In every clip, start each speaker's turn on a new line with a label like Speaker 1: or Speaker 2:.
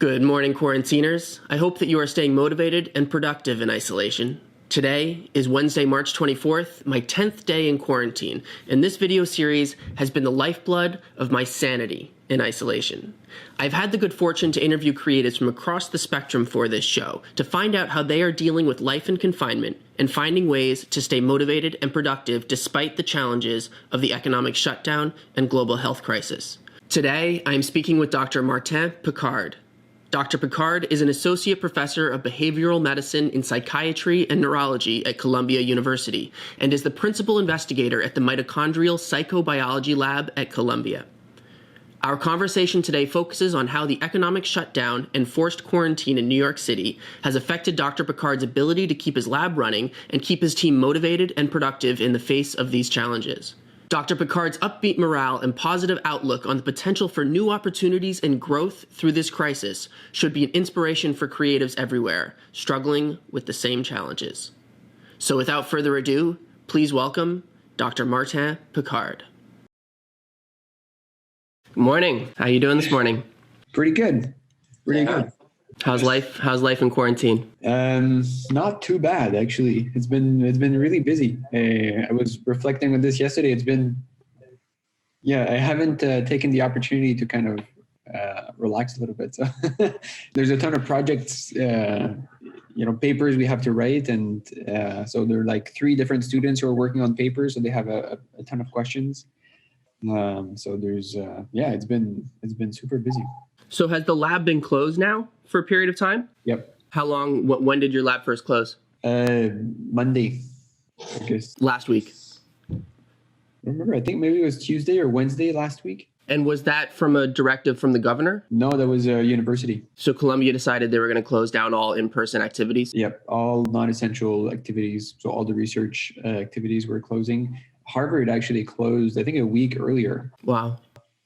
Speaker 1: Good morning, quarantiners. I hope that you are staying motivated and productive in isolation. Today is Wednesday, March 24th, my 10th day in quarantine, and this video series has been the lifeblood of my sanity in isolation. I've had the good fortune to interview creatives from across the spectrum for this show to find out how they are dealing with life in confinement and finding ways to stay motivated and productive despite the challenges of the economic shutdown and global health crisis. Today, I am speaking with Dr. Martin Picard. Dr. Picard is an associate professor of behavioral medicine in psychiatry and neurology at Columbia University and is the principal investigator at the Mitochondrial PsychoBiology lab at Columbia. Our conversation today focuses on how the economic shutdown and forced quarantine in New York City has affected Dr. Picard's ability to keep his lab running and keep his team motivated and productive in the face of these challenges. Dr. Picard's upbeat morale and positive outlook on the potential for new opportunities and growth through this crisis should be an inspiration for creatives everywhere struggling with the same challenges. So without further ado, please welcome Dr. Martin Picard. Good morning. How are you doing this morning?
Speaker 2: Pretty good. Pretty good.
Speaker 1: How's life? How's life in quarantine?
Speaker 2: Not too bad, actually. It's been really busy. I was reflecting on this yesterday. I haven't taken the opportunity to kind of relax a little bit. So there's a ton of projects, papers we have to write, and so there are like 3 different students who are working on papers, so they have a ton of questions. So there's it's been super busy.
Speaker 1: So has the lab been closed now for a period of time?
Speaker 2: Yep.
Speaker 1: How long? When did your lab first close?
Speaker 2: Monday, I guess.
Speaker 1: Last week.
Speaker 2: I remember. I think maybe it was Tuesday or Wednesday last week.
Speaker 1: And was that from a directive from the governor?
Speaker 2: No, that was a university.
Speaker 1: So Columbia decided they were going to close down all in-person activities?
Speaker 2: Yep, all non-essential activities. So all the research activities were closing. Harvard actually closed, I think, a week earlier.
Speaker 1: Wow.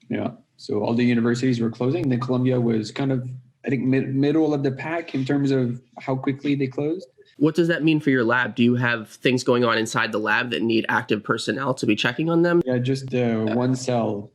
Speaker 2: Yeah. So all the universities were closing. And then Columbia was kind of, I think, middle of the pack in terms of how quickly they closed.
Speaker 1: What does that mean for your lab? Do you have things going on inside the lab that need active personnel to be checking on them?
Speaker 2: Yeah, just one cell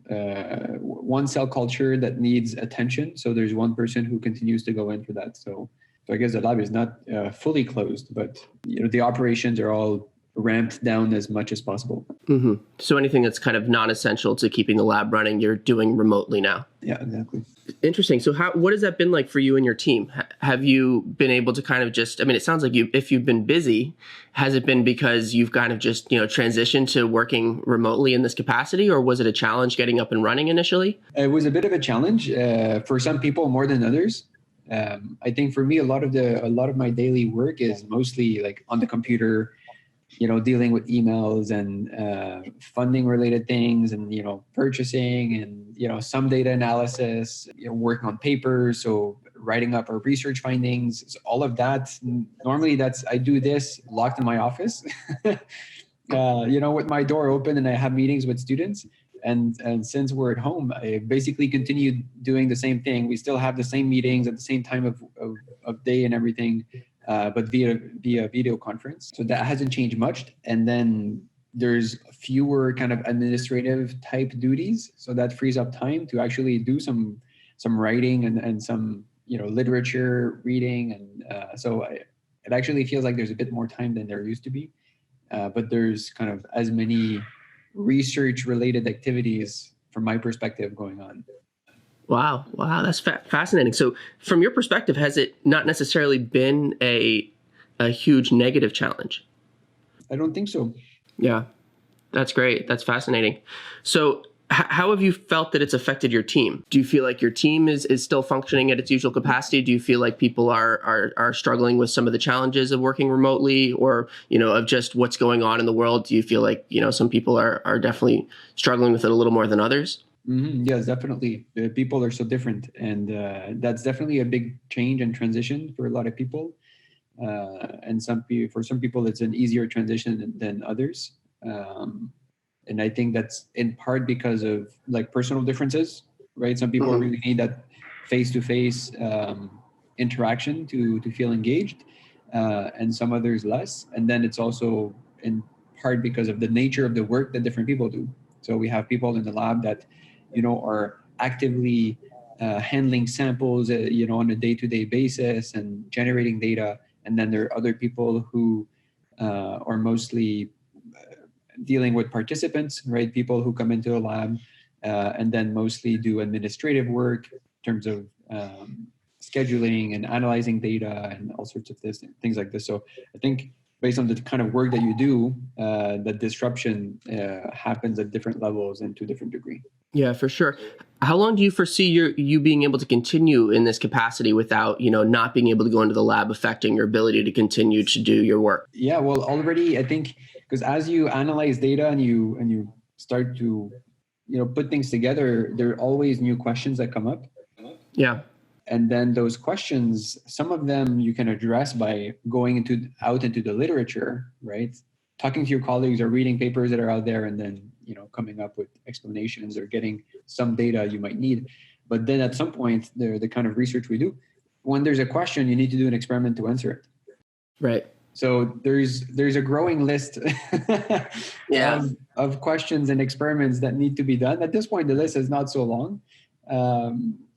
Speaker 2: culture that needs attention. So there's one person who continues to go in for that. So I guess the lab is not fully closed, but the operations are all ramped down as much as possible.
Speaker 1: Mm-hmm. So anything that's kind of non-essential to keeping the lab running, you're doing remotely now.
Speaker 2: Yeah, exactly.
Speaker 1: Interesting. So what has that been like for you and your team? Have you been able to kind of it sounds like if you've been busy, has it been because you've kind of just, transitioned to working remotely in this capacity, or was it a challenge getting up and running initially?
Speaker 2: It was a bit of a challenge for some people more than others. I think for me, a lot of my daily work is mostly like on the computer, dealing with emails and funding related things and, purchasing and, some data analysis, working on papers. So writing up our research findings, so all of that. Normally I do this locked in my office, with my door open, and I have meetings with students. And since we're at home, I basically continued doing the same thing. We still have the same meetings at the same time of day and everything. But via video conference. So that hasn't changed much. And then there's fewer kind of administrative type duties. So that frees up time to actually do some writing and some, literature reading. And so it actually feels like there's a bit more time than there used to be. But there's kind of as many research related activities from my perspective going on.
Speaker 1: Wow. That's fascinating. So from your perspective, has it not necessarily been a huge negative challenge?
Speaker 2: I don't think so.
Speaker 1: Yeah, that's great. That's fascinating. So how have you felt that it's affected your team? Do you feel like your team is still functioning at its usual capacity? Do you feel like people are struggling with some of the challenges of working remotely, or, of just what's going on in the world? Do you feel like, some people are definitely struggling with it a little more than others?
Speaker 2: Mm-hmm. Yes, definitely. People are so different, and that's definitely a big change and transition for a lot of people. And for some people, it's an easier transition than others. And I think that's in part because of like personal differences, right? Some people really need that face-to-face interaction to feel engaged, and some others less. And then it's also in part because of the nature of the work that different people do. So we have people in the lab that, are actively handling samples, on a day-to-day basis and generating data. And then there are other people who are mostly dealing with participants, right? People who come into a lab and then mostly do administrative work in terms of scheduling and analyzing data and all sorts of things like this. So I think based on the kind of work that you do, the disruption happens at different levels and to a different degree.
Speaker 1: Yeah, for sure. How long do you foresee you being able to continue in this capacity without, not being able to go into the lab, affecting your ability to continue to do your work?
Speaker 2: Yeah, well, already I think because as you analyze data and you start to, put things together, there are always new questions that come up.
Speaker 1: Yeah.
Speaker 2: And then those questions, some of them you can address by going out into the literature, right? Talking to your colleagues or reading papers that are out there, and then coming up with explanations or getting some data you might need. But then at some point, the kind of research we do, when there's a question, you need to do an experiment to answer it.
Speaker 1: Right.
Speaker 2: So there's a growing list of questions and experiments that need to be done. At this point, the list is not so long.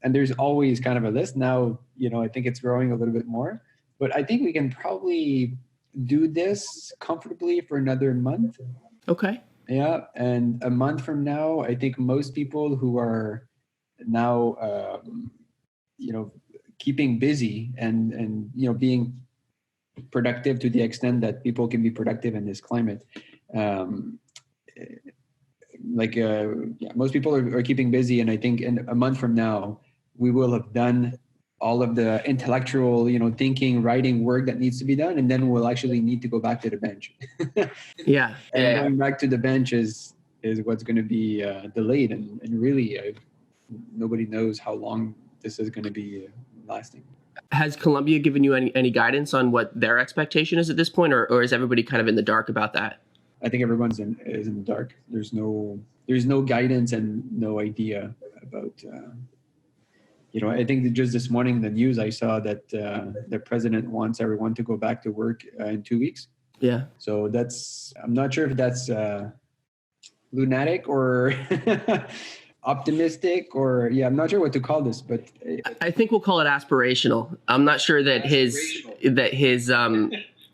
Speaker 2: And there's always kind of a list. Now, I think it's growing a little bit more. But I think we can probably do this comfortably for another month.
Speaker 1: Okay.
Speaker 2: Yeah. And a month from now, I think most people who are now, keeping busy and being productive to the extent that people can be productive in this climate. Most people are keeping busy. And I think in a month from now, we will have done all of the intellectual, thinking, writing work that needs to be done. And then we'll actually need to go back to the bench.
Speaker 1: Yeah.
Speaker 2: And going back to the bench is what's going to be delayed. And really, nobody knows how long this is going to be lasting.
Speaker 1: Has Columbia given you any guidance on what their expectation is at this point, or is everybody kind of in the dark about that?
Speaker 2: I think everyone's is in the dark. There's no guidance and no idea about. I think that just this morning in the news I saw that the president wants everyone to go back to work in 2 weeks.
Speaker 1: Yeah.
Speaker 2: So I'm not sure if that's lunatic or optimistic or I'm not sure what to call this, but
Speaker 1: I think we'll call it aspirational. I'm not sure that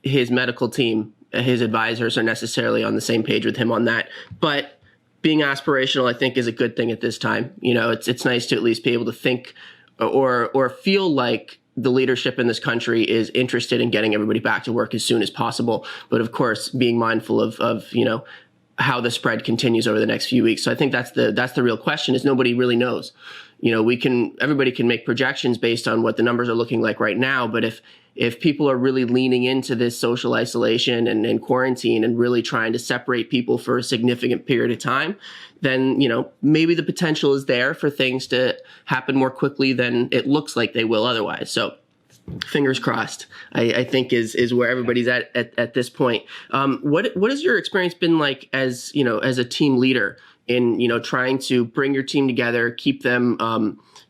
Speaker 1: his medical team, his advisors are necessarily on the same page with him on that, but being aspirational, I think, is a good thing at this time. It's nice to at least be able to think or feel like the leadership in this country is interested in getting everybody back to work as soon as possible. But of course, being mindful of how the spread continues over the next few weeks. So I think that's the real question, is nobody really knows. Everybody can make projections based on what the numbers are looking like right now. But if people are really leaning into this social isolation and quarantine and really trying to separate people for a significant period of time, then, maybe the potential is there for things to happen more quickly than it looks like they will otherwise. So fingers crossed, I think is where everybody's at this point. What has your experience been like as a team leader in, trying to bring your team together, keep them,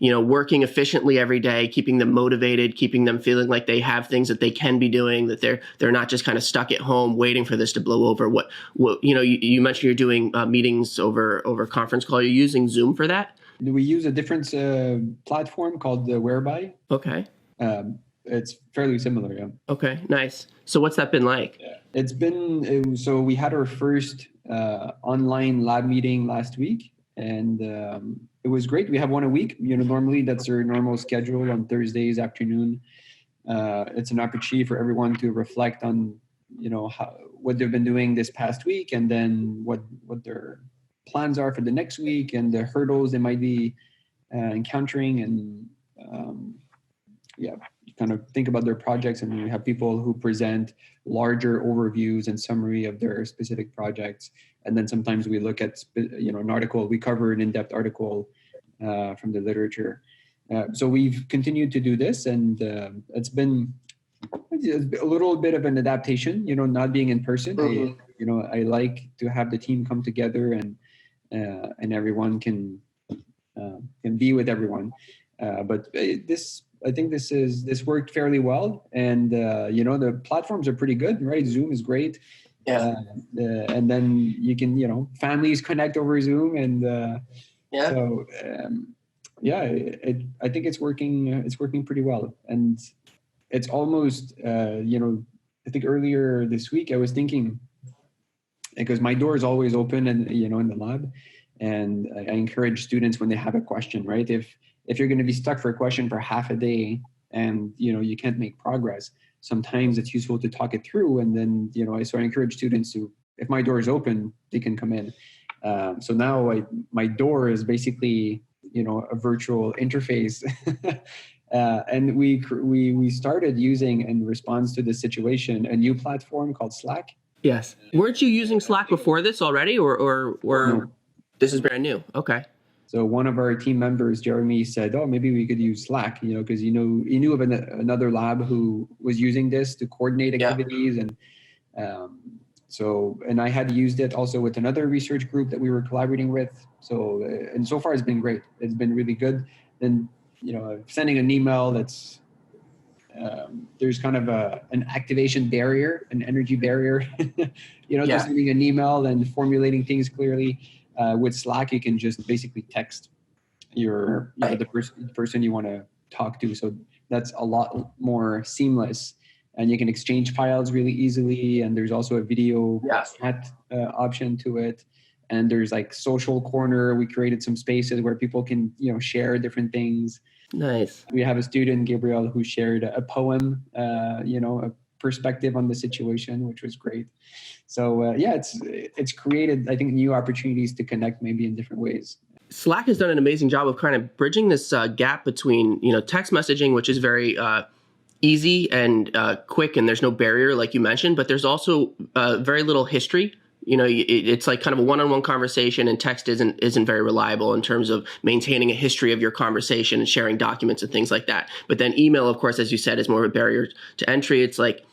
Speaker 1: working efficiently every day, keeping them motivated, keeping them feeling like they have things that they can be doing, that they're not just kind of stuck at home waiting for this to blow over. What you mentioned you're doing meetings over conference call. You're using Zoom for that?
Speaker 2: We use a different platform called the Whereby.
Speaker 1: Okay.
Speaker 2: It's fairly similar, yeah.
Speaker 1: Okay, nice. So what's that been like?
Speaker 2: It's been, so we had our first online lab meeting last week, and it was great. We have one a week. Normally that's our normal schedule on Thursdays afternoon. It's an opportunity for everyone to reflect on, what they've been doing this past week, and then what their plans are for the next week and the hurdles they might be encountering, and kind of think about their projects. And we have people who present larger overviews and summary of their specific projects. And then sometimes we look at, an article, we cover an in-depth article from the literature. So we've continued to do this, and it's been a little bit of an adaptation, not being in person. Mm-hmm. I like to have the team come together and everyone can be with everyone. But I think this worked fairly well, and the platforms are pretty good, right? Zoom is great.
Speaker 1: Yeah.
Speaker 2: And then you can families connect over Zoom, and so yeah, I think it's working. It's working pretty well, and it's almost I think earlier this week I was thinking, because my door is always open and in the lab, and I encourage students when they have a question, right? If you're going to be stuck for a question for half a day and you can't make progress, sometimes it's useful to talk it through, and then so I encourage students to, if my door is open, they can come in. So now my door is basically a virtual interface. And we started using, in response to the situation, a new platform called Slack.
Speaker 1: Yes. Weren't you using Slack before this already, or
Speaker 2: No.
Speaker 1: This is brand new? Okay.
Speaker 2: So one of our team members, Jeremy, said, "Oh, maybe we could use Slack," because he knew of another lab who was using this to coordinate activities, and and I had used it also with another research group that we were collaborating with. So and so far it's been great. It's been really good. And sending an email that's there's kind of an activation barrier, an energy barrier, just sending an email and formulating things clearly. With Slack, you can just basically text the person you want to talk to. So that's a lot more seamless, and you can exchange files really easily. And there's also a video chat option to it. And there's like social corner. We created some spaces where people can share different things.
Speaker 1: Nice.
Speaker 2: We have a student, Gabriel, who shared a poem, a perspective on the situation, which was great. So it's created, I think, new opportunities to connect maybe in different ways.
Speaker 1: Slack has done an amazing job of kind of bridging this gap between text messaging, which is very easy and quick, and there's no barrier like you mentioned, but there's also very little history. It's like kind of a one-on-one conversation, and text isn't very reliable in terms of maintaining a history of your conversation and sharing documents and things like that. But then email, of course, as you said, is more of a barrier to entry. It's like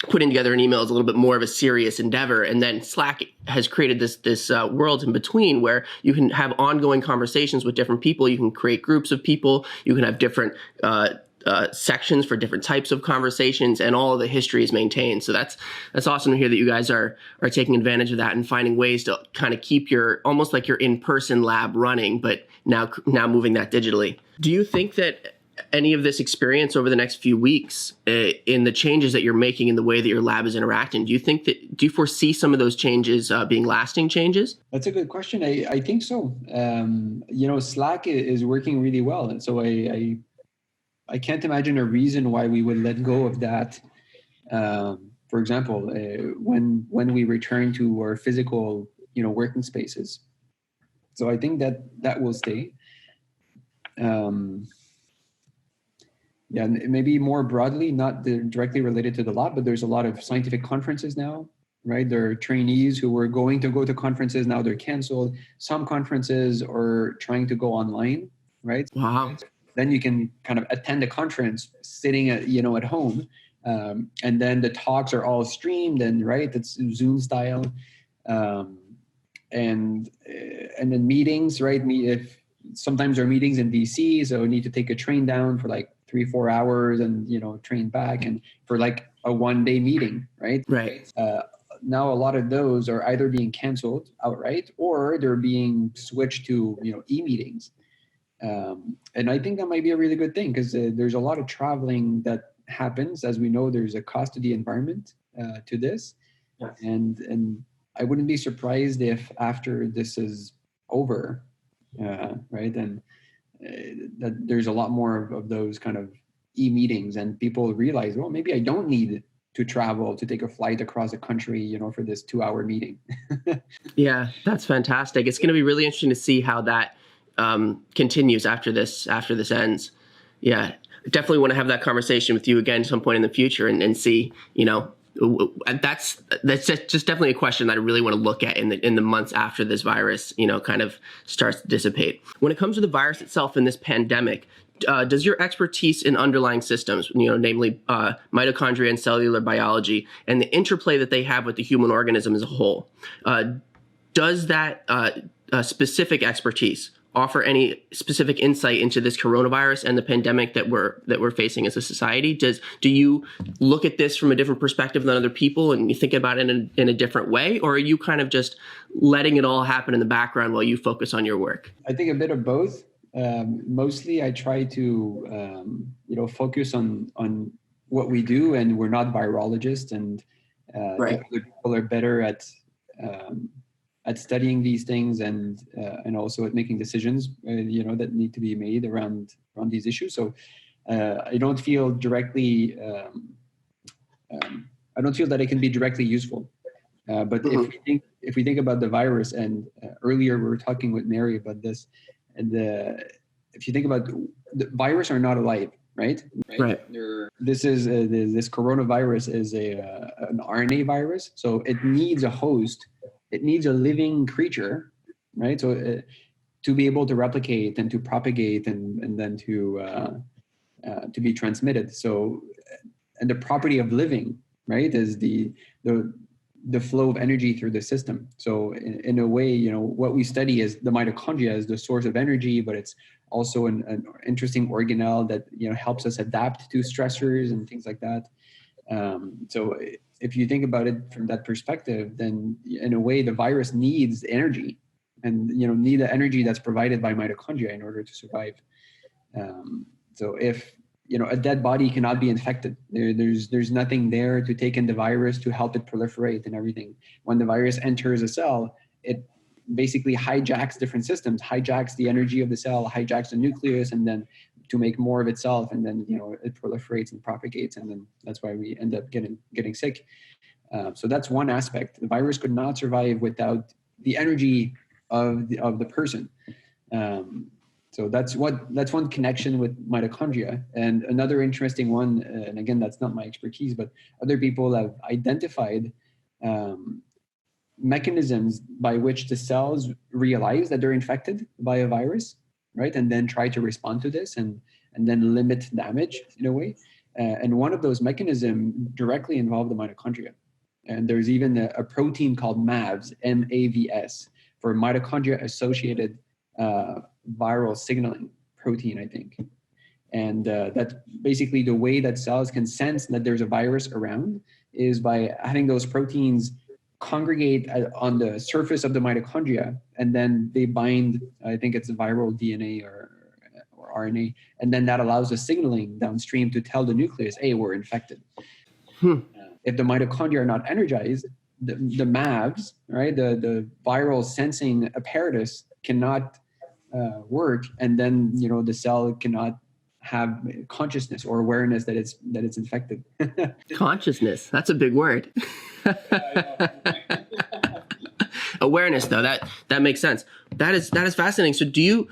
Speaker 1: putting together an email is a little bit more of a serious endeavor. And then Slack has created this world in between where you can have ongoing conversations with different people. You can create groups of people. You can have different sections for different types of conversations, and all of the history is maintained. So that's awesome to hear that you guys are taking advantage of that and finding ways to kind of keep almost like your in-person lab running, but now moving that digitally. Do you think that any of this experience over the next few weeks in the changes that you're making in the way that your lab is interacting, do you foresee some of those changes being lasting changes?
Speaker 2: That's a good question. I think so. Slack is working really well. And so I can't imagine a reason why we would let go of that. For example, when we return to our physical, working spaces. So I think that will stay. Maybe more broadly, not directly related to the lab, but there's a lot of scientific conferences now, right? There are trainees who were going to go to conferences, now they're canceled. Some conferences are trying to go online, right?
Speaker 1: Wow.
Speaker 2: Then you can kind of attend a conference sitting at home, and then the talks are all streamed, and right, it's Zoom style, and then meetings, right? If sometimes there are meetings in DC, so we need to take a train down for like 3-4 hours, and train back, and for like a one-day meeting, right?
Speaker 1: Right.
Speaker 2: Now a lot of those are either being canceled outright, or they're being switched to e-meetings. And I think that might be a really good thing, because there's a lot of traveling that happens. As we know, there's a cost to the environment to this. Yes. And I wouldn't be surprised if after this is over, right, and that there's a lot more of those kind of e-meetings, and people realize, well, maybe I don't need to travel to take a flight across the country, for this 2-hour meeting.
Speaker 1: Yeah, that's fantastic. It's going to be really interesting to see how that continues after this ends. Yeah, I definitely want to have that conversation with you again at some point in the future and see, that's just definitely a question that I really want to look at in the months after this virus, kind of starts to dissipate. When it comes to the virus itself in this pandemic, does your expertise in underlying systems, namely mitochondria and cellular biology, and the interplay that they have with the human organism as a whole, does that specific expertise offer any specific insight into this coronavirus and the pandemic that we're facing as a society? Do you look at this from a different perspective than other people, and you think about it in a different way, or are you kind of just letting it all happen in the background while you focus on your work?
Speaker 2: I think a bit of both. Mostly I try to, focus on what we do, and we're not virologists, and
Speaker 1: Right.
Speaker 2: other people are better at studying these things, and also at making decisions, that need to be made around these issues. So I don't feel directly, I don't feel that it can be directly useful. But if we think about the virus, and earlier we were talking with Mary about this, and if you think about the virus are not alive, right?
Speaker 1: Right.
Speaker 2: This coronavirus is an RNA virus, so it needs a host, it needs a living creature, right? So to be able to replicate and to propagate, and then to be transmitted. So, and the property of living, right, is the flow of energy through the system. So in a way, what we study is the mitochondria is the source of energy, but it's also an interesting organelle that, helps us adapt to stressors and things like that. So if you think about it from that perspective, then in a way, the virus needs energy, and, need the energy that's provided by mitochondria in order to survive. So if, a dead body cannot be infected. There's nothing there to take in the virus to help it proliferate and everything. When the virus enters a cell, it basically hijacks different systems, hijacks the energy of the cell, hijacks the nucleus, and then to make more of itself, and then it proliferates and propagates, and then that's why we end up getting sick. So that's one aspect. The virus could not survive without the energy of the person. So that's one connection with mitochondria. And another interesting one, and again, that's not my expertise, but other people have identified mechanisms by which the cells realize that they're infected by a virus, right? And then try to respond to this, and then limit damage in a way. And one of those mechanisms directly involve the mitochondria. And there's even a protein called MAVS, MAVS, for mitochondria-associated viral signaling protein, I think. And that's basically the way that cells can sense that there's a virus around, is by having those proteins congregate on the surface of the mitochondria, and then they bind, I think it's viral DNA or RNA, and then that allows the signaling downstream to tell the nucleus, hey, we're infected. If the mitochondria are not energized, the MAVs, right, the viral sensing apparatus cannot work, and then the cell cannot have consciousness or awareness that it's infected.
Speaker 1: Consciousness, that's a big word. Awareness, though, that makes sense. That is fascinating. So do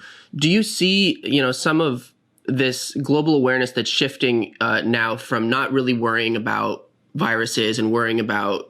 Speaker 1: you see some of this global awareness that's shifting now from not really worrying about viruses and worrying about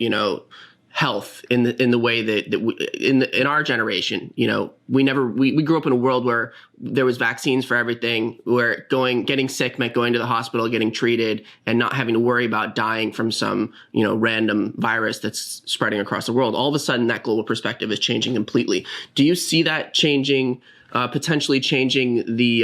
Speaker 1: health in the way that in our generation, we grew up in a world where there was vaccines for everything, where getting sick meant going to the hospital, getting treated, and not having to worry about dying from some random virus that's spreading across the world. All of a sudden, that global perspective is changing completely. Do you see that changing, potentially changing the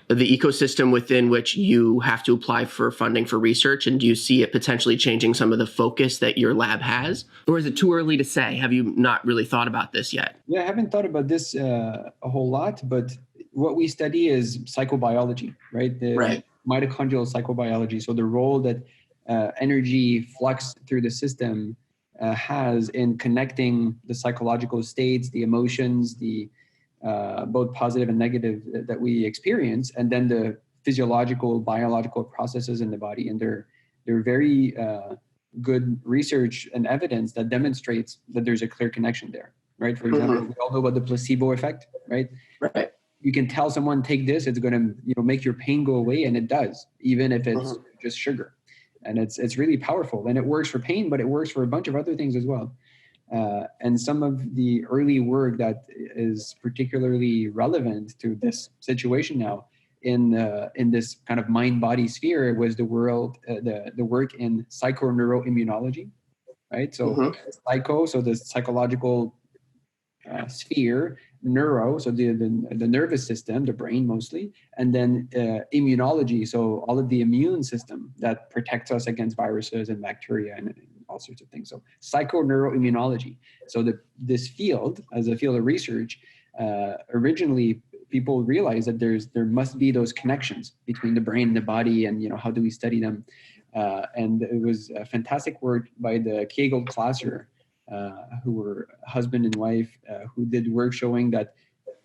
Speaker 1: ecosystem within which you have to apply for funding for research? And do you see it potentially changing some of the focus that your lab has? Or is it too early to say? Have you not really thought about this yet?
Speaker 2: Yeah, I haven't thought about this a whole lot, but what we study is psychobiology, right?
Speaker 1: Right.
Speaker 2: Mitochondrial psychobiology. So the role that energy flux through the system has in connecting the psychological states, the emotions, the both positive and negative that we experience, and then the physiological, biological processes in the body. And they're very good research and evidence that demonstrates that there's a clear connection there, right? For example, we all know about the placebo effect, right?
Speaker 1: Right.
Speaker 2: You can tell someone, take this, it's going to make your pain go away, and it does, even if it's just sugar. And it's really powerful, and it works for pain, but it works for a bunch of other things as well. And some of the early work that is particularly relevant to this situation now in this kind of mind-body sphere was the work in psychoneuroimmunology, right? So psycho, so the psychological sphere, neuro, so the nervous system, the brain mostly, and then immunology, so all of the immune system that protects us against viruses and bacteria and all sorts of things. So psychoneuroimmunology. So this field, as a field of research, originally people realized that there must be those connections between the brain and the body, and how do we study them? And it was a fantastic work by the Kegel-Klasser, who were husband and wife, who did work showing that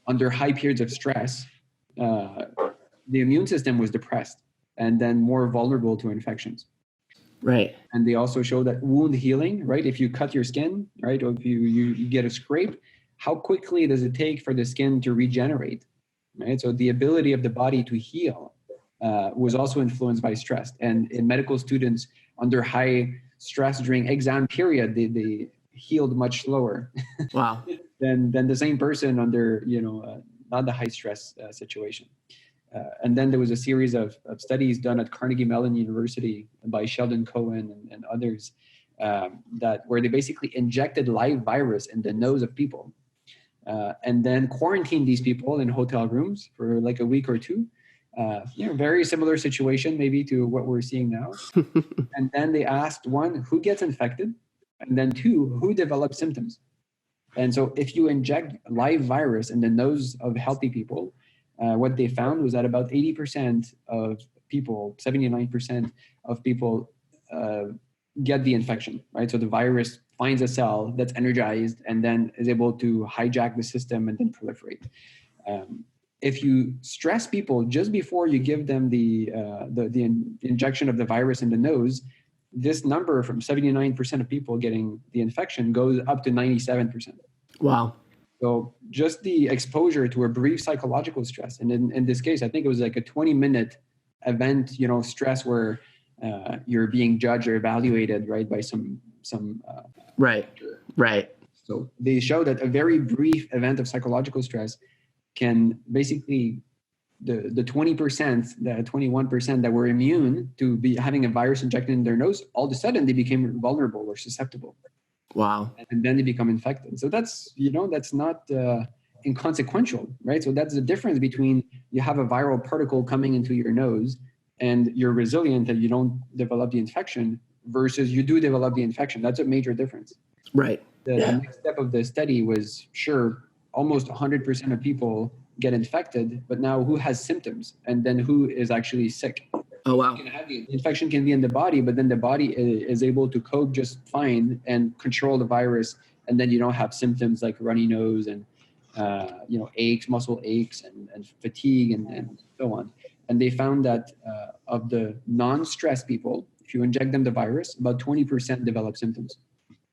Speaker 2: under high periods of stress, the immune system was depressed and then more vulnerable to infections.
Speaker 1: Right.
Speaker 2: And they also show that wound healing, right? If you cut your skin, right, or if you get a scrape, how quickly does it take for the skin to regenerate, right? So the ability of the body to heal was also influenced by stress. And in medical students under high stress during exam period, they healed much slower.
Speaker 1: Wow.
Speaker 2: than the same person under not the high stress situation. And then there was a series of studies done at Carnegie Mellon University by Sheldon Cohen and others where they basically injected live virus in the nose of people and then quarantined these people in hotel rooms for like a week or two. Very similar situation maybe to what we're seeing now. And then they asked, one, who gets infected? And then two, who develops symptoms? And so if you inject live virus in the nose of healthy people, what they found was that about 80% of people, 79% of people get the infection, right? So the virus finds a cell that's energized and then is able to hijack the system and then proliferate. If you stress people just before you give them the injection of the virus in the nose, this number from 79% of people getting the infection goes up to 97%.
Speaker 1: Wow.
Speaker 2: So just the exposure to a brief psychological stress, and in this case, I think it was like a 20-minute event, stress where you're being judged or evaluated, right, by some.
Speaker 1: Right.
Speaker 2: So they show that a very brief event of psychological stress can basically the 20%, the 21% that were immune to be having a virus injected in their nose, all of a sudden they became vulnerable or susceptible.
Speaker 1: Wow.
Speaker 2: And then they become infected. So that's not inconsequential, right? So that's the difference between you have a viral particle coming into your nose and you're resilient and you don't develop the infection versus you do develop the infection. That's a major difference.
Speaker 1: Right.
Speaker 2: The next step of the study was, almost 100% of people get infected, but now who has symptoms and then who is actually sick?
Speaker 1: Oh, wow.
Speaker 2: The infection can be in the body, but then the body is able to cope just fine and control the virus. And then you don't have symptoms like runny nose and, aches, muscle aches and fatigue and so on. And they found that of the non-stress people, if you inject them the virus, about 20% develop symptoms,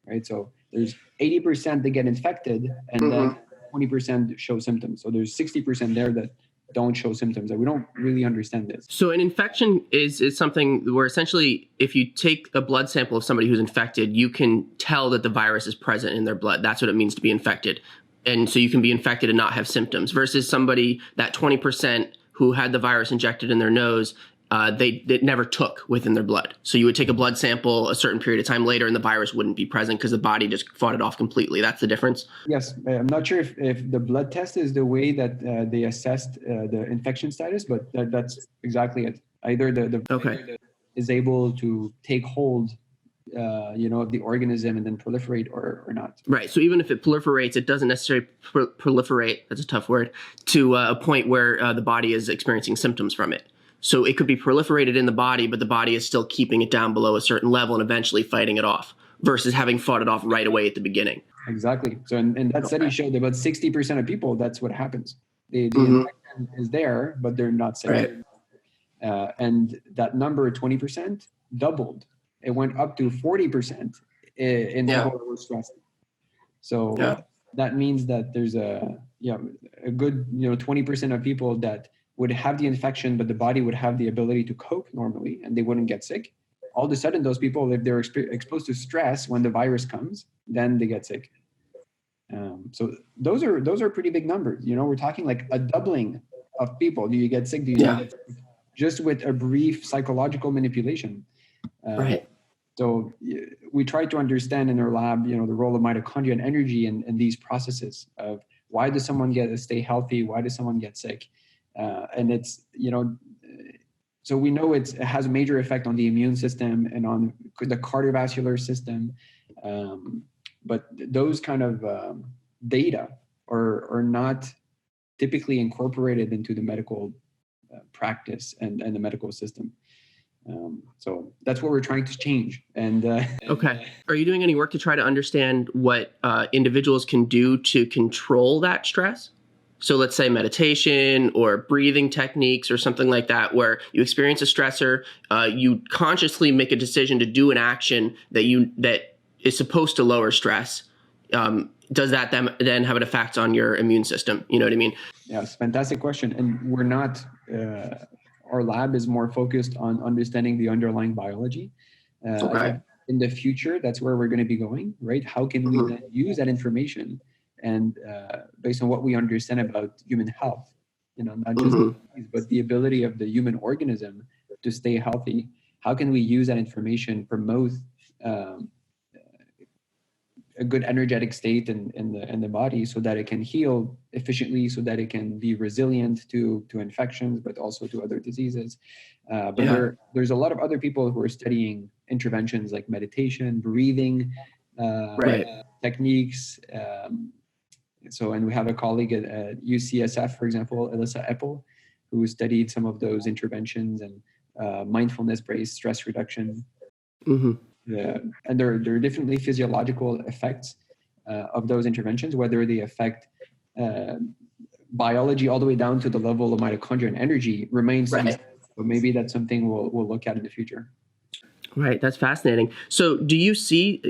Speaker 2: right? So there's 80% that get infected and then 20% show symptoms. So there's 60% there that don't show symptoms, that we don't really understand this.
Speaker 1: So an infection is something where essentially if you take a blood sample of somebody who's infected, you can tell that the virus is present in their blood. That's what it means to be infected. And so you can be infected and not have symptoms versus somebody, that 20% who had the virus injected in their nose, they never took within their blood. So you would take a blood sample a certain period of time later and the virus wouldn't be present because the body just fought it off completely. That's the difference?
Speaker 2: Yes. I'm not sure if the blood test is the way that they assessed the infection status, but that's exactly it. Either the is able to take hold of the organism and then proliferate or not.
Speaker 1: Right. So even if it proliferates, it doesn't necessarily proliferate, that's a tough word, to a point where the body is experiencing symptoms from it. So it could be proliferated in the body, but the body is still keeping it down below a certain level and eventually fighting it off versus having fought it off right away at the beginning. Exactly.
Speaker 2: So and that study showed that about 60% of people, that's what happens. The infection is there, but they're not sick.
Speaker 1: Right.
Speaker 2: And that number, 20%, doubled. It went up to 40% in people that were stressed. So that means that there's a good 20% of people that would have the infection, but the body would have the ability to cope normally and they wouldn't get sick. All of a sudden, those people, if they're exposed to stress when the virus comes, then they get sick. So those are pretty big numbers. We're talking like a doubling of people. Do you get sick? Do you not get sick? Just with a brief psychological manipulation.
Speaker 1: Right.
Speaker 2: So we try to understand in our lab, the role of mitochondria and energy in these processes of why does someone stay healthy? Why does someone get sick? And it's, so we know it has a major effect on the immune system and on the cardiovascular system. But those kind of data are not typically incorporated into the medical practice and the medical system. So that's what we're trying to change.
Speaker 1: Okay. Are you doing any work to try to understand what individuals can do to control that stress? So let's say meditation or breathing techniques or something like that, where you experience a stressor, you consciously make a decision to do an action that is supposed to lower stress. Does that then have an effect on your immune system? You know what I mean?
Speaker 2: Yes, fantastic question. And we're not, our lab is more focused on understanding the underlying biology.
Speaker 1: Okay.
Speaker 2: In the future, that's where we're going to be going, right? How can we then use that information and based on what we understand about human health, not just disease, but the ability of the human organism to stay healthy, how can we use that information, promote a good energetic state in the body so that it can heal efficiently, so that it can be resilient to infections, but also to other diseases. There's a lot of other people who are studying interventions like meditation, breathing techniques. And we have a colleague at UCSF, for example, Alyssa Eppel, who studied some of those interventions and mindfulness-based stress reduction. And there are definitely physiological effects of those interventions, whether they affect biology all the way down to the level of mitochondria and energy remains. But maybe that's something we'll look at in the future.
Speaker 1: Right. That's fascinating. So do you see,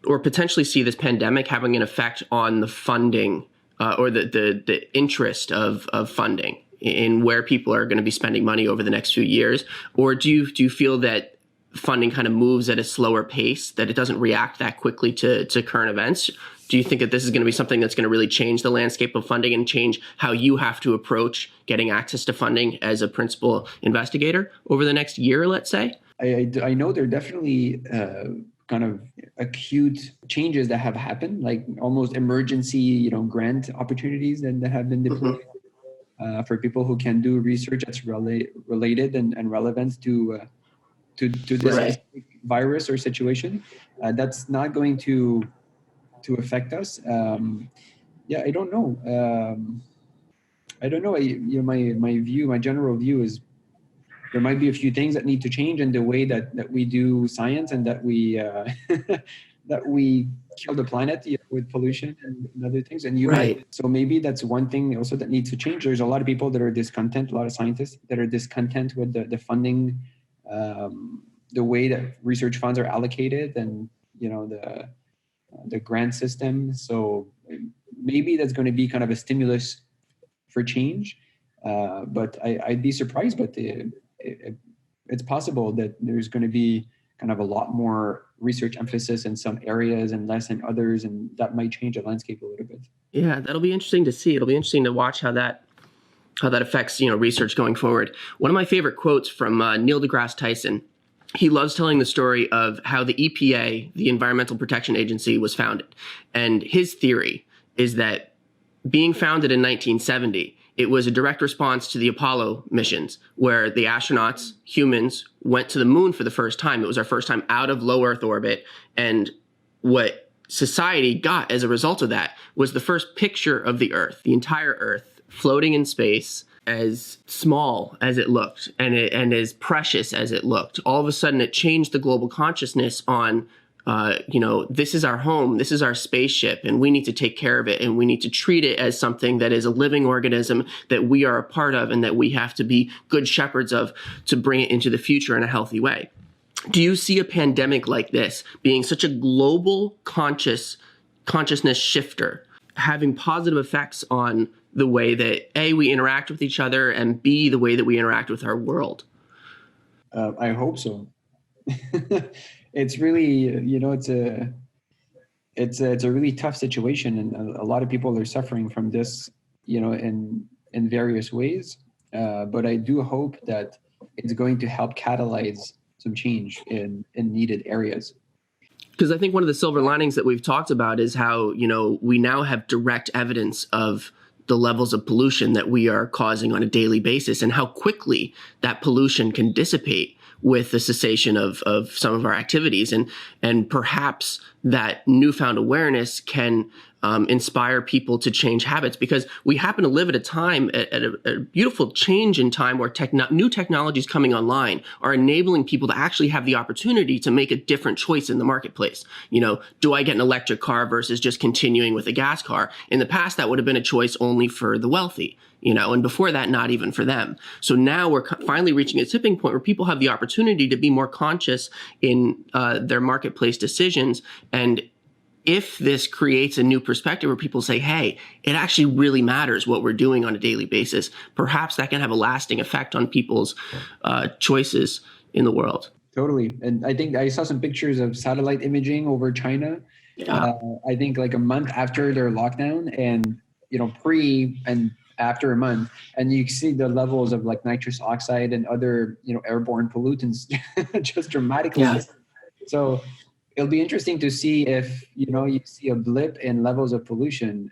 Speaker 1: or potentially see this pandemic having an effect on the funding or the interest of funding in where people are going to be spending money over the next few years? Or do you feel that funding kind of moves at a slower pace, that it doesn't react that quickly to current events? Do you think that this is going to be something that's going to really change the landscape of funding and change how you have to approach getting access to funding as a principal investigator over the next year, let's say?
Speaker 2: I know there are definitely kind of acute changes that have happened, like almost emergency, grant opportunities that have been deployed for people who can do research that's related and relevant to this virus or situation. That's not going to affect us. I don't know. My general view is there might be a few things that need to change in the way that we do science, and that we that we kill the planet with pollution and other things. And so maybe that's one thing also that needs to change. There's a lot of people that are discontent, a lot of scientists that are discontent with the funding, the way that research funds are allocated, and the grant system. So maybe that's going to be kind of a stimulus for change. But I'd be surprised, but it's possible that there's going to be kind of a lot more research emphasis in some areas and less in others, and that might change the landscape a little bit. Yeah,
Speaker 1: that'll be interesting to see. It'll be interesting to watch how that affects research going forward. One of my favorite quotes from Neil deGrasse Tyson. He loves telling the story of how the EPA, the Environmental Protection Agency, was founded. And his theory is that being founded in 1970, it was a direct response to the Apollo missions, where the astronauts, humans, went to the moon for the first time. It was our first time out of low Earth orbit. And what society got as a result of that was the first picture of the Earth, the entire Earth, floating in space, as small as it looked and as precious as it looked. All of a sudden, it changed the global consciousness on, this is our home, this is our spaceship, and we need to take care of it, and we need to treat it as something that is a living organism that we are a part of and that we have to be good shepherds of to bring it into the future in a healthy way. Do you see a pandemic like this being such a global consciousness shifter, having positive effects on the way that A, we interact with each other, and B, the way that we interact with our world?
Speaker 2: I hope so. It's really, it's a really tough situation, and a lot of people are suffering from this, in various ways. But I do hope that it's going to help catalyze some change in needed areas.
Speaker 1: Because I think one of the silver linings that we've talked about is how, we now have direct evidence of the levels of pollution that we are causing on a daily basis, and how quickly that pollution can dissipate with the cessation of some of our activities. And perhaps that newfound awareness can inspire people to change habits, because we happen to live at a time, at a beautiful change in time where new technologies coming online are enabling people to actually have the opportunity to make a different choice in the marketplace. Do I get an electric car versus just continuing with a gas car? In the past, that would have been a choice only for the wealthy, and before that, not even for them. So now we're finally reaching a tipping point where people have the opportunity to be more conscious in their marketplace decisions. And if this creates a new perspective where people say, hey, it actually really matters what we're doing on a daily basis, perhaps that can have a lasting effect on people's choices in the world.
Speaker 2: Totally. And I think I saw some pictures of satellite imaging over China.
Speaker 1: Yeah.
Speaker 2: I think like a month after their lockdown, and, pre and after a month, and you see the levels of like nitrous oxide and other, airborne pollutants just dramatically.
Speaker 1: Yeah.
Speaker 2: So it'll be interesting to see if, you see a blip in levels of pollution.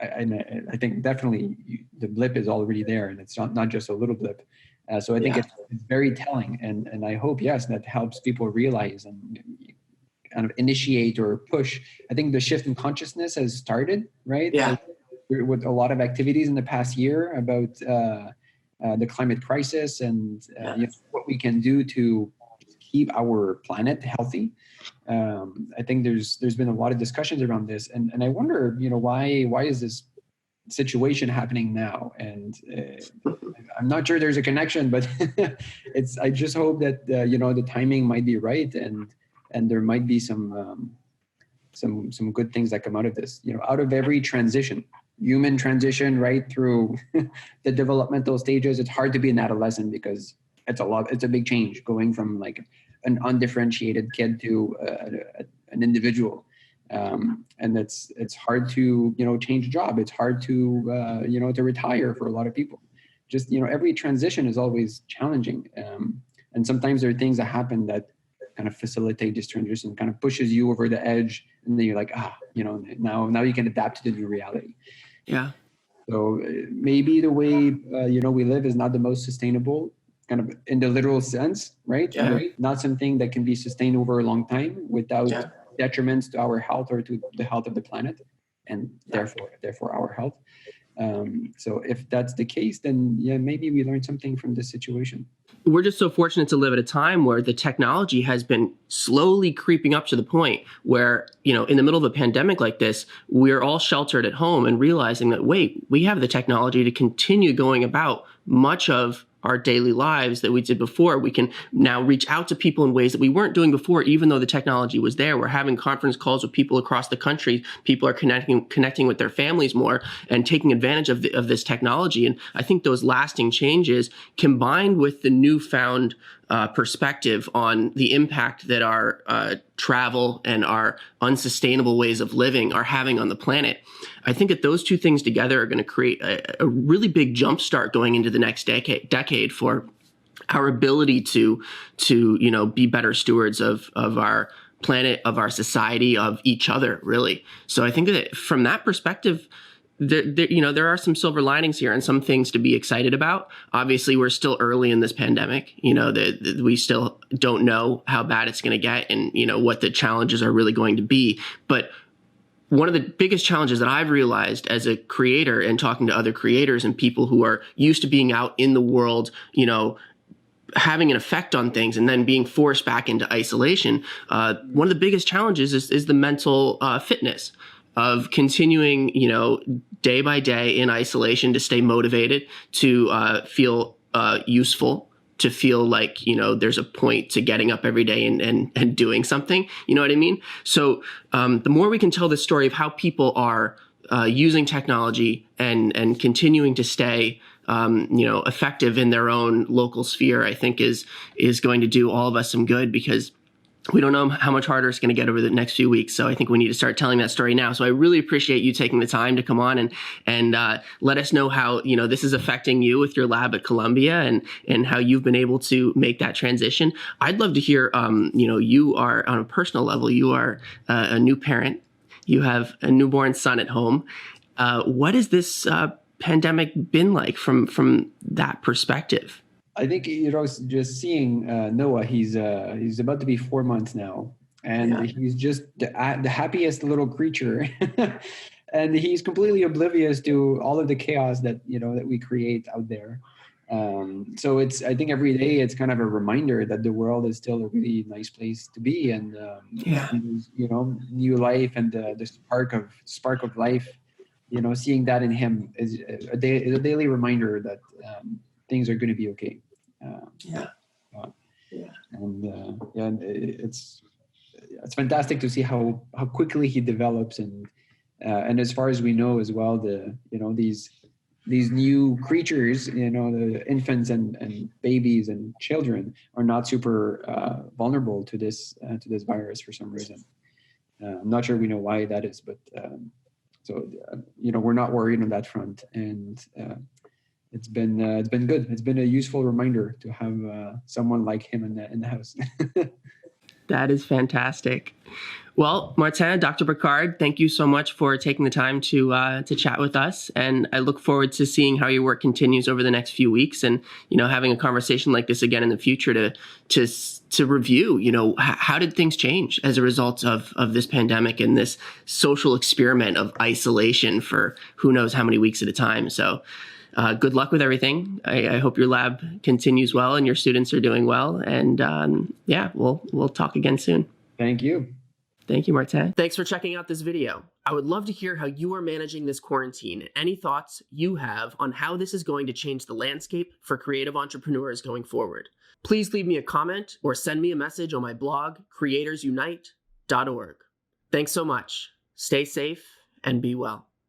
Speaker 2: I think definitely the blip is already there, and it's not just a little blip. So I think it's very telling. And I hope, yes, that helps people realize and kind of initiate or push. I think the shift in consciousness has started, right?
Speaker 1: Yeah.
Speaker 2: With a lot of activities in the past year about the climate crisis and what we can do to keep our planet healthy. I think there's been a lot of discussions around this, and I wonder, why is this situation happening now? And I'm not sure there's a connection, but I just hope that the timing might be right, and there might be some good things that come out of this. Out of every transition, human transition, right through the developmental stages, it's hard to be an adolescent because it's a big change going from like an undifferentiated kid to an individual. And it's hard to, change a job. It's hard to, to retire for a lot of people. Just, every transition is always challenging. And sometimes there are things that happen that kind of facilitate this transition, kind of pushes you over the edge. And then you're like, now you can adapt to the new reality.
Speaker 1: Yeah.
Speaker 2: So maybe the way, we live is not the most sustainable, kind of in the literal sense, right?
Speaker 1: Yeah.
Speaker 2: Not something that can be sustained over a long time without detriments to our health or to the health of the planet, and therefore our health. So if that's the case, then maybe we learned something from this situation.
Speaker 1: We're just so fortunate to live at a time where the technology has been slowly creeping up to the point where, in the middle of a pandemic like this, we're all sheltered at home and realizing that, wait, we have the technology to continue going about much of our daily lives that we did before. We can now reach out to people in ways that we weren't doing before, even though the technology was there. We're having conference calls with people across the country. People are connecting with their families more and taking advantage of this technology. And I think those lasting changes, combined with the newfound perspective on the impact that our travel and our unsustainable ways of living are having on the planet, I think that those two things together are going to create a really big jumpstart going into the next decade for our ability to be better stewards of our planet, of our society, of each other, really. So I think that from that perspective, there are some silver linings here and some things to be excited about. Obviously, we're still early in this pandemic. We still don't know how bad it's going to get and, what the challenges are really going to be. But one of the biggest challenges that I've realized as a creator and talking to other creators and people who are used to being out in the world, having an effect on things and then being forced back into isolation, one of the biggest challenges is the mental fitness of continuing, day by day in isolation to stay motivated, to feel useful, to feel like, there's a point to getting up every day and doing something. You know what I mean? So the more we can tell the story of how people are using technology and continuing to stay effective in their own local sphere, I think is going to do all of us some good, because we don't know how much harder it's going to get over the next few weeks. So I think we need to start telling that story now. So I really appreciate you taking the time to come on and let us know how, this is affecting you with your lab at Columbia and how you've been able to make that transition. I'd love to hear, you are on a personal level, you are a new parent. You have a newborn son at home. What has this pandemic been like from that perspective?
Speaker 2: I think, just seeing Noah, he's about to be 4 months now. and he's just the happiest little creature. And he's completely oblivious to all of the chaos that that we create out there. So I think every day it's kind of a reminder that the world is still a really nice place to be, and new life and the spark of life. Seeing that in him is a daily reminder that things are going to be okay. And it's fantastic to see how quickly he develops, and as far as we know as well, these new creatures, the infants and babies and children are not super vulnerable to this virus for some reason. I'm not sure we know why that is, but we're not worried on that front, and it's been good. It's been a useful reminder to have someone like him in the house.
Speaker 1: That is fantastic. Well, Martin, Dr. Picard, thank you so much for taking the time to chat with us, and I look forward to seeing how your work continues over the next few weeks, and having a conversation like this again in the future to review. How did things change as a result of this pandemic and this social experiment of isolation for who knows how many weeks at a time. So. Good luck with everything. I hope your lab continues well and your students are doing well. And we'll talk again soon.
Speaker 2: Thank you.
Speaker 1: Thank you, Martin. Thanks for checking out this video. I would love to hear how you are managing this quarantine and any thoughts you have on how this is going to change the landscape for creative entrepreneurs going forward. Please leave me a comment or send me a message on my blog, creatorsunite.org. Thanks so much. Stay safe and be well.